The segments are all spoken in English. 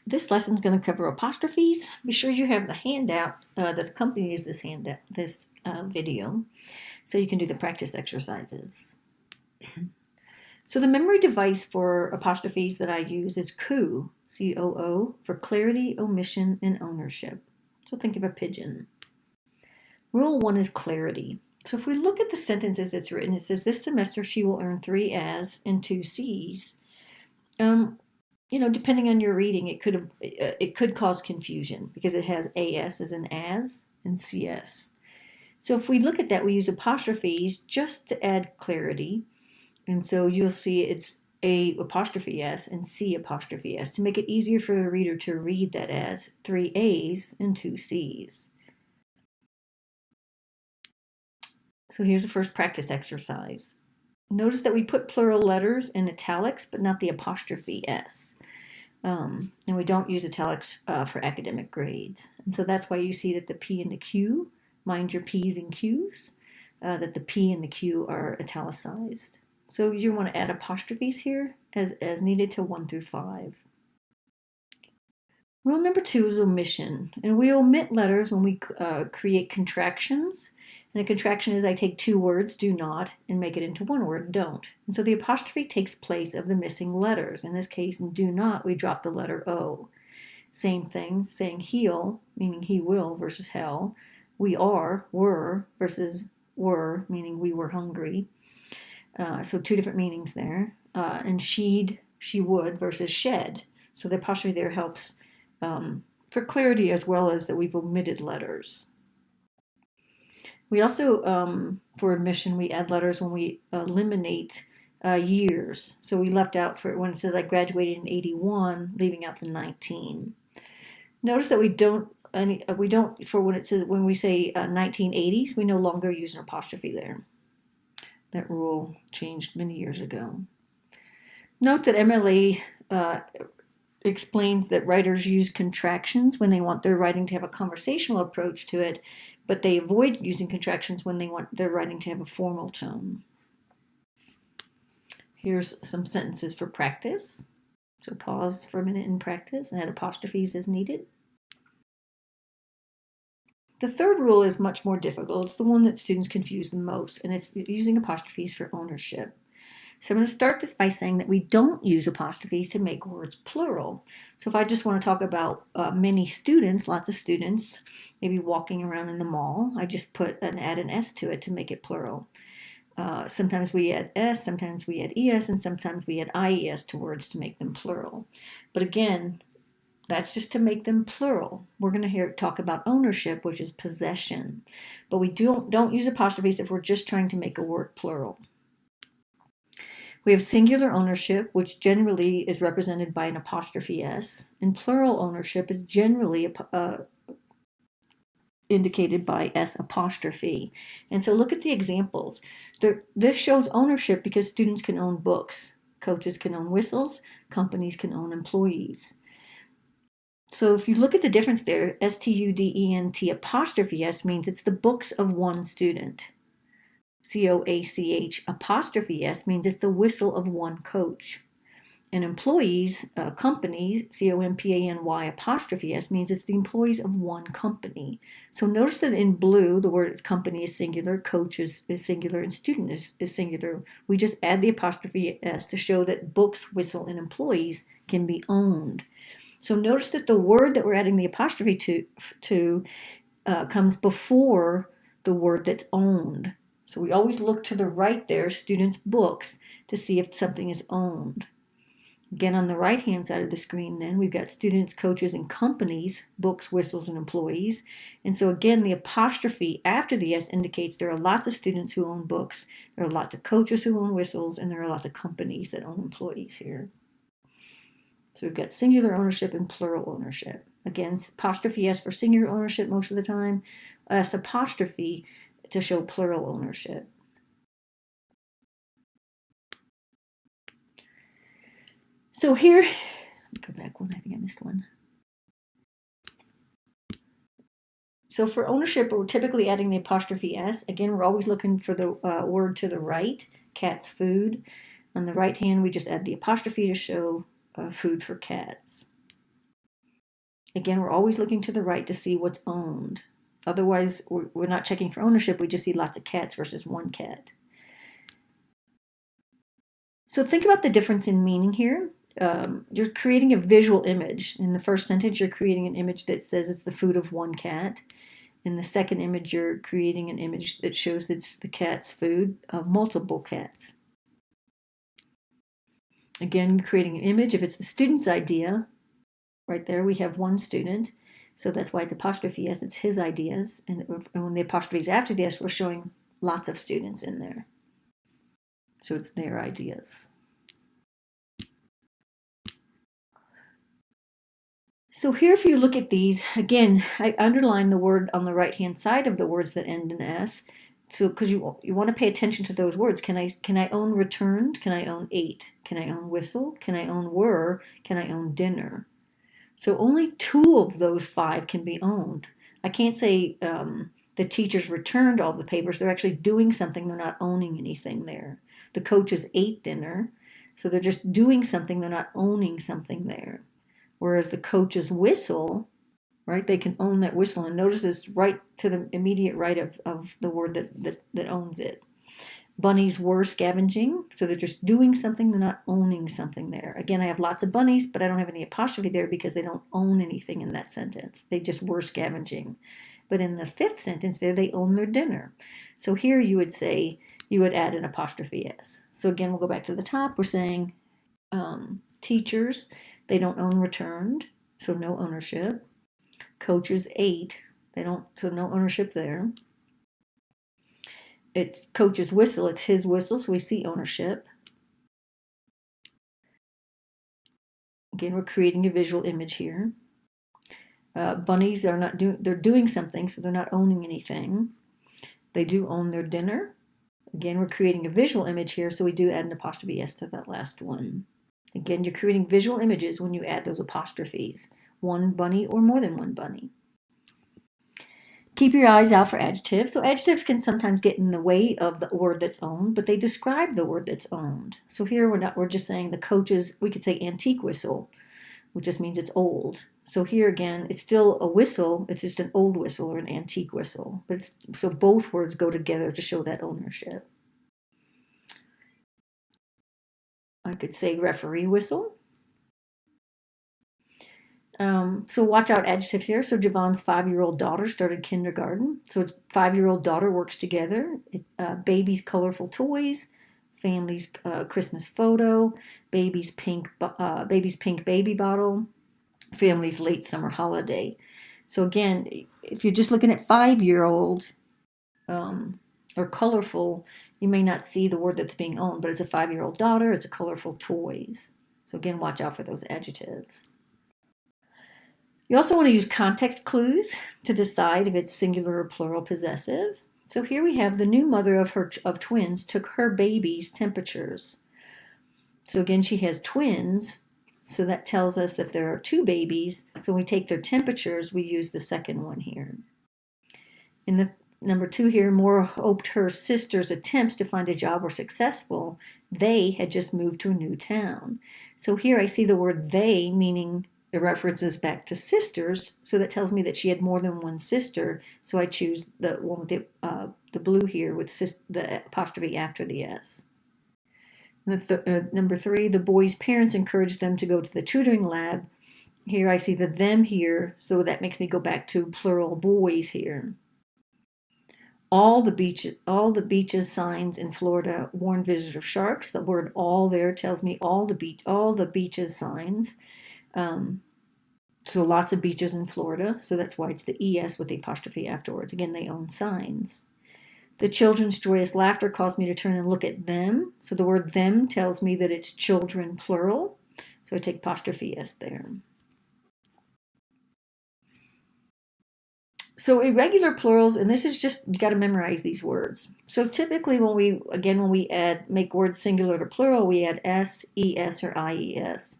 This lesson is going to cover apostrophes. Be sure you have the handout that accompanies this video, so you can do the practice exercises. So the memory device for apostrophes that I use is COO, C-O-O, for clarity, omission, and ownership. So think of a pigeon. Rule 1 is clarity. So if we look at the sentences it's written, it says this semester she will earn 3 A's and 2 C's. Depending on your reading, it could cause confusion because it has AS as in as and CS. So if we look at that, we use apostrophes just to add clarity. And so you'll see it's A apostrophe S and C apostrophe S to make it easier for the reader to read that as 3 A's and 2 C's. So here's the first practice exercise. Notice that we put plural letters in italics, but not the apostrophe S. And we don't use italics for academic grades. And so that's why you see that the P and the Q, mind your P's and Q's, that the P and the Q are italicized. So you want to add apostrophes here as needed to 1 through 5. Rule number 2 is omission. And we omit letters when we create contractions. And a contraction is I take 2 words, do not, and make it into 1 word, don't. And so the apostrophe takes place of the missing letters. In this case, in do not, we drop the letter O. Same thing, saying he'll, meaning he will, versus hell. We are, were, versus were, meaning we were hungry. So 2 different meanings there. And she'd, she would, versus shed. So the apostrophe there helps for clarity as well as that we've omitted letters. We also, for omission, we add letters when we eliminate years. So we left out for when it says I graduated in 81, leaving out the 19. Notice that we don't for when it says when we say 1980s, we no longer use an apostrophe there. That rule changed many years ago. Note that MLA explains that writers use contractions when they want their writing to have a conversational approach to it, but they avoid using contractions when they want their writing to have a formal tone. Here's some sentences for practice. So pause for a minute and practice and add apostrophes as needed. The third rule is much more difficult. It's the one that students confuse the most, and it's using apostrophes for ownership. So I'm going to start this by saying that we don't use apostrophes to make words plural. So if I just want to talk about many students, lots of students, maybe walking around in the mall, I just add an S to it to make it plural. Sometimes we add S, sometimes we add ES, and sometimes we add IES to words to make them plural. But again, that's just to make them plural. We're going to talk about ownership, which is possession. But we don't use apostrophes if we're just trying to make a word plural. We have singular ownership, which generally is represented by an apostrophe S, and plural ownership is generally indicated by S apostrophe. And so look at the examples. This shows ownership because students can own books, coaches can own whistles, companies can own employees. So if you look at the difference there, STUDENT apostrophe S means it's the books of one student. COACH apostrophe S means it's the whistle of one coach. And employees, companies, COMPANY apostrophe S means it's the employees of one company. So notice that in blue, the word company is singular, coach is singular, and student is singular. We just add the apostrophe S to show that books, whistle, and employees can be owned. So notice that the word that we're adding the apostrophe to comes before the word that's owned. So we always look to the right there, students' books, to see if something is owned. Again, on the right-hand side of the screen then, we've got students, coaches, and companies, books, whistles, and employees. And so again, the apostrophe after the S indicates there are lots of students who own books, there are lots of coaches who own whistles, and there are lots of companies that own employees here. So we've got singular ownership and plural ownership. Again, apostrophe S for singular ownership most of the time, S apostrophe to show plural ownership. So here, go back one, I think I missed one. So for ownership, we're typically adding the apostrophe S. Again, we're always looking for the word to the right, cat's food. On the right hand, we just add the apostrophe to show food for cats. Again, we're always looking to the right to see what's owned. Otherwise, we're not checking for ownership. We just see lots of cats versus one cat. So think about the difference in meaning here. You're creating a visual image. In the first sentence, you're creating an image that says it's the food of one cat. In the second image, you're creating an image that shows it's the cat's food of multiple cats. Again, creating an image. If it's the student's idea, right there we have one student. So that's why it's apostrophe S. It's his ideas. And when the apostrophe is after the S, we're showing lots of students in there. So it's their ideas. So here, if you look at these, again, I underline the word on the right-hand side of the words that end in S. So because you want to pay attention to those words. Can I own returned? Can I own ate? Can I own whistle? Can I own were? Can I own dinner? So only 2 of those 5 can be owned. I can't say the teachers returned all the papers. They're actually doing something. They're not owning anything there. The coaches ate dinner. So they're just doing something. They're not owning something there. Whereas the coaches whistle, right, they can own that whistle. And notice it's right to the immediate right of the word that owns it. Bunnies were scavenging, so they're just doing something, they're not owning something there. Again, I have lots of bunnies, but I don't have any apostrophe there because they don't own anything in that sentence. They just were scavenging. But in the 5th sentence there, they own their dinner. So here you would say, you would add an apostrophe S. So again, we'll go back to the top. We're saying teachers, they don't own returned, so no ownership. Coaches ate, so no ownership there. It's coach's whistle, it's his whistle, so we see ownership. Again, we're creating a visual image here. Bunnies are not doing, they're doing something, so they're not owning anything. They do own their dinner. Again, we're creating a visual image here, so we do add an apostrophe S to that last one. Again, you're creating visual images when you add those apostrophes. One bunny or more than one bunny. Keep your eyes out for adjectives. So adjectives can sometimes get in the way of the word that's owned, but they describe the word that's owned. So here we're just saying the coach's, we could say antique whistle, which just means it's old. So here again, it's still a whistle, it's just an old whistle or an antique whistle. But so both words go together to show that ownership. I could say referee whistle. So watch out adjectives here. So Javon's 5-year-old daughter started kindergarten. So it's 5-year-old daughter works together. Baby's colorful toys, family's Christmas photo, baby's pink baby bottle, family's late summer holiday. So again, if you're just looking at 5-year-old or colorful, you may not see the word that's being owned, but it's a 5-year-old daughter, it's a colorful toys. So again, watch out for those adjectives. You also want to use context clues to decide if it's singular or plural possessive. So here we have the new mother of twins took her baby's temperatures. So again, she has twins, so that tells us that there are 2 babies. So when we take their temperatures, we use the second one here. In the number 2 here, Maura hoped her sister's attempts to find a job were successful. They had just moved to a new town. So here I see the word they, meaning it references back to sisters, so that tells me that she had more than one sister. So I choose the one with the blue here with the apostrophe after the S. Number 3, the boys' parents encouraged them to go to the tutoring lab. Here I see the them here, so that makes me go back to plural boys here. All the beaches signs in Florida warn visitors of sharks. The word all there tells me all the beaches signs. So lots of beaches in Florida, so that's why it's the ES with the apostrophe afterwards. Again, they own signs. The children's joyous laughter caused me to turn and look at them. So the word them tells me that it's children plural. So I take apostrophe S there. So irregular plurals, and this is just, you got to memorize these words. So typically when we make words singular to plural, we add S, ES, or IES.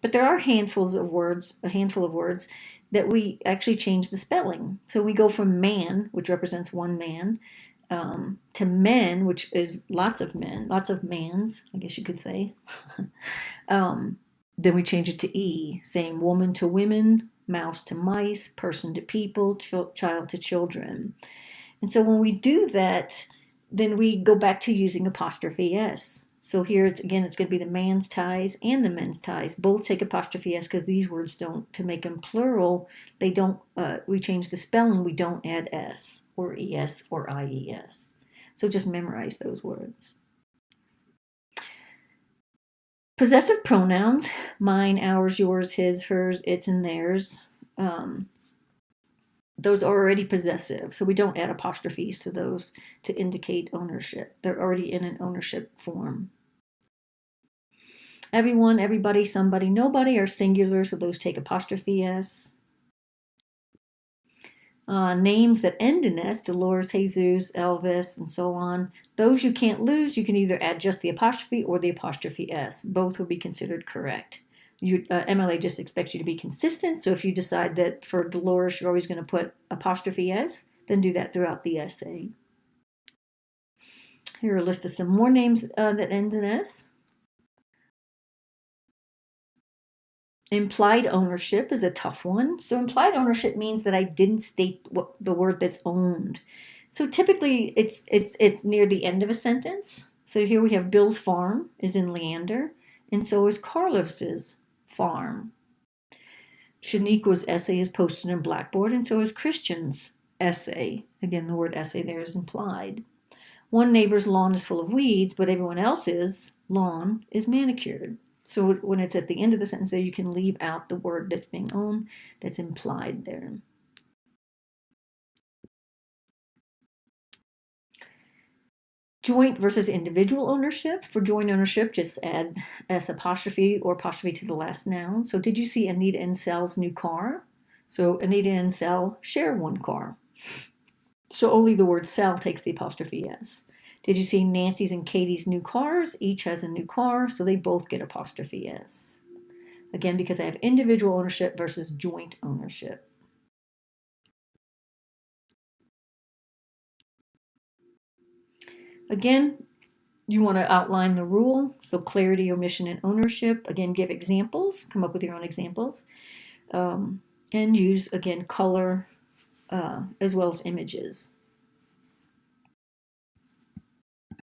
But there are a handful of words that we actually change the spelling. So we go from man, which represents one man, to men, which is lots of mans, I guess you could say. Then we change it to E, saying woman to women, mouse to mice, person to people, child to children. And so when we do that, then we go back to using apostrophe S. So here it's going to be the man's ties and the men's ties. Both take apostrophe S because these words don't, to make them plural, they don't, we change the spelling, we don't add S or ES or IES. So just memorize those words. Possessive pronouns, mine, ours, yours, his, hers, its, and theirs. Those are already possessive, so we don't add apostrophes to those to indicate ownership. They're already in an ownership form. Everyone, everybody, somebody, nobody are singular, so those take apostrophe S. Names that end in S, Dolores, Jesus, Elvis, and so on, those you can't lose. You can either add just the apostrophe or the apostrophe S. Both will be considered correct. MLA just expects you to be consistent, so if you decide that for Dolores you're always going to put apostrophe S, then do that throughout the essay. Here are a list of some more names that end in S. Implied ownership is a tough one. So implied ownership means that I didn't state the word that's owned. So typically it's near the end of a sentence. So here we have Bill's farm is in Leander, and so is Carlos's farm. Shaniqua's essay is posted in Blackboard, and so is Christian's essay. Again, the word essay there is implied. One neighbor's lawn is full of weeds, but everyone else's lawn is manicured. So when it's at the end of the sentence there, you can leave out the word that's being owned, that's implied there. Joint versus individual ownership. For joint ownership, just add S apostrophe or apostrophe to the last noun. So did you see Anita and Sal's new car? So Anita and Sal share one car. So only the word Sal takes the apostrophe S. Did you see Nancy's and Katie's new cars? Each has a new car, so they both get apostrophe S. Again, because I have individual ownership versus joint ownership. Again, you want to outline the rule, so clarity, omission, and ownership. Again, give examples, come up with your own examples, and use, again, color as well as images.